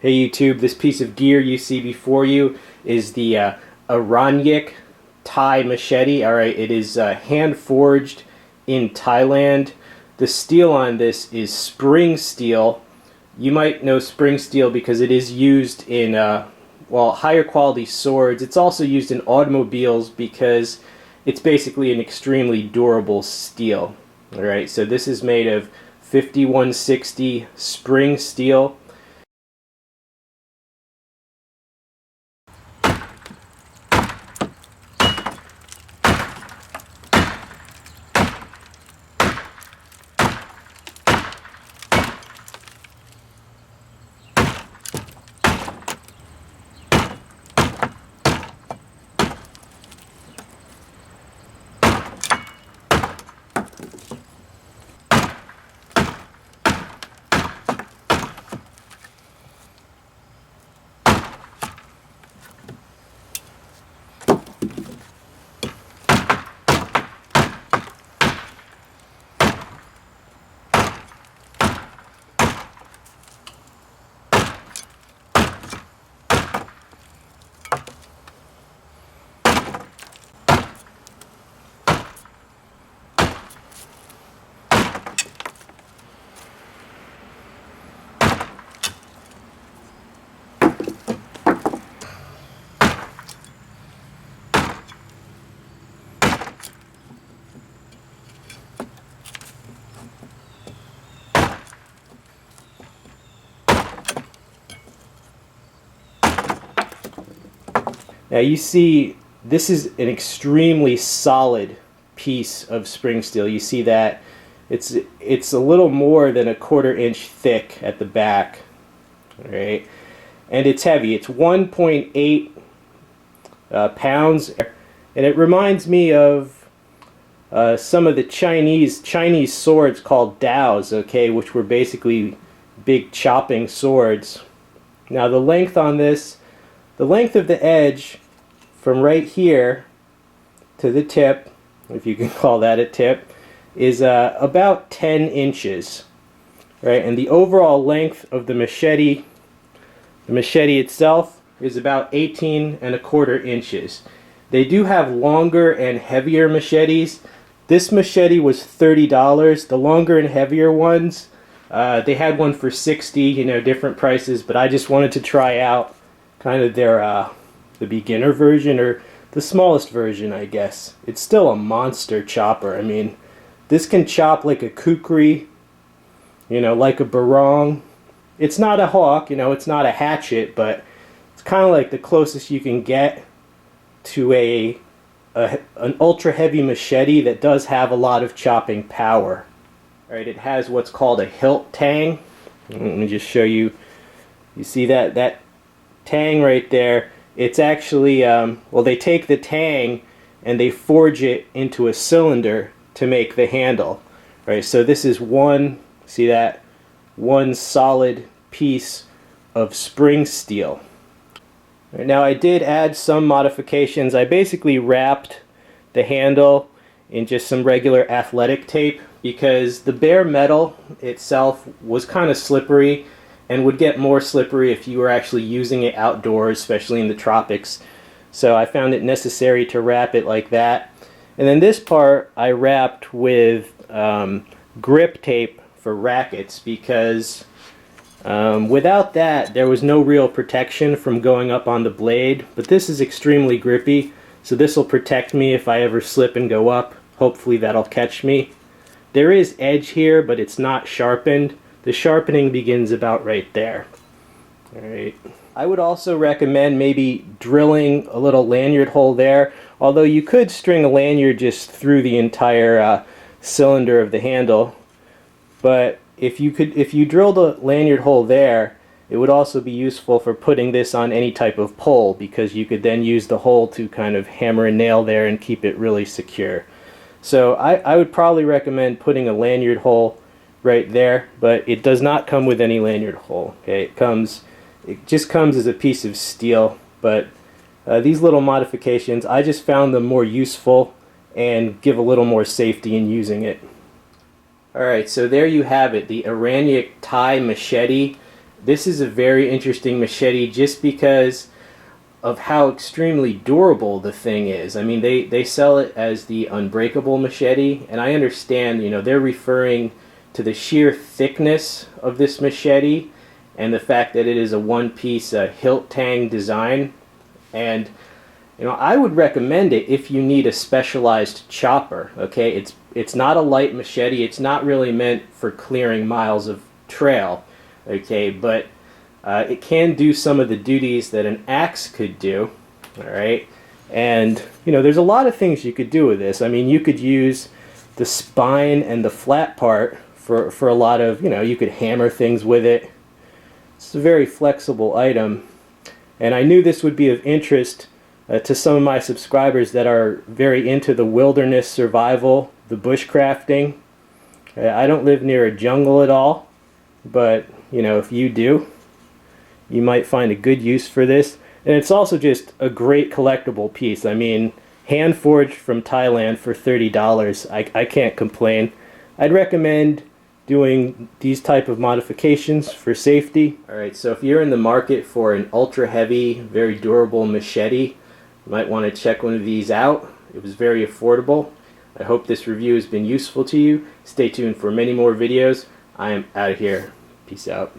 Hey YouTube, this piece of gear you see before you is the Aranyik Thai machete. Alright, it is hand forged in Thailand. The steel on this is spring steel. You might know spring steel because it is used in higher quality swords. It's also used in automobiles because it's basically an extremely durable steel. Alright, so this is made of 5160 spring steel. Now you see, this is an extremely solid piece of spring steel. You see that it's a little more than a 1/4 inch thick at the back, right? And it's heavy. It's 1.8 pounds, and it reminds me of some of the Chinese swords called Daos, okay, which were basically big chopping swords. Now the length on this, the length of the edge from right here to the tip, if you can call that a tip, is about 10 inches, right? And the overall length of the machete itself is about 18.25 inches. They do have longer and heavier machetes. This machete was $30. The longer and heavier ones, they had one for $60, you know, different prices, but I just wanted to try out kind of their the beginner version, or the smallest version, I guess. It's still a monster chopper. I mean, this can chop like a kukri, you know, like a barong. It's not a hawk, you know, it's not a hatchet, but it's kind of like the closest you can get to an ultra heavy machete that does have a lot of chopping power. All right, it has what's called a hilt tang. Let me just show you. You see that tang right there? It's actually, well, they take the tang and they forge it into a cylinder to make the handle, right? So this is one, see that? One solid piece of spring steel. Right, now I did add some modifications. I basically wrapped the handle in just some regular athletic tape because the bare metal itself was kind of slippery and would get more slippery if you were actually using it outdoors, especially in the tropics. So I found it necessary to wrap it like that. And then this part I wrapped with grip tape for rackets because without that there was no real protection from going up on the blade. But this is extremely grippy, so this will protect me if I ever slip and go up. Hopefully that'll catch me. There is edge here, but it's not sharpened. The sharpening begins about right there. Alright. I would also recommend maybe drilling a little lanyard hole there, although you could string a lanyard just through the entire cylinder of the handle. But if you drilled a lanyard hole there, it would also be useful for putting this on any type of pole, because you could then use the hole to kind of hammer a nail there and keep it really secure. So I would probably recommend putting a lanyard hole right there, but it does not come with any lanyard hole. Okay, it just comes as a piece of steel. But these little modifications, I just found them more useful and give a little more safety in using it. Alright, so there you have it, the Aranyik Thai machete. this is a very interesting machete just because of how extremely durable the thing is. I mean, they sell it as the unbreakable machete, and I understand, you know, they're referring to the sheer thickness of this machete and the fact that it is a one-piece hilt tang design. And you know, I would recommend it if you need a specialized chopper. Okay, it's not a light machete. It's not really meant for clearing miles of trail. Okay, but it can do some of the duties that an axe could do. All right, and you know, there's a lot of things you could do with this. I mean, you could use the spine and the flat part for a lot of, you know, you could hammer things with it. It's a very flexible item, and I knew this would be of interest to some of my subscribers that are very into the wilderness survival, the bushcrafting. I don't live near a jungle at all, but you know, if you do, you might find a good use for this. And it's also just a great collectible piece. I mean, hand forged from Thailand for $30. I can't complain. I'd recommend doing these type of modifications for safety. Alright, so if you're in the market for an ultra heavy, very durable machete, you might want to check one of these out. It was very affordable. I hope this review has been useful to you. Stay tuned for many more videos. I am out of here. Peace out.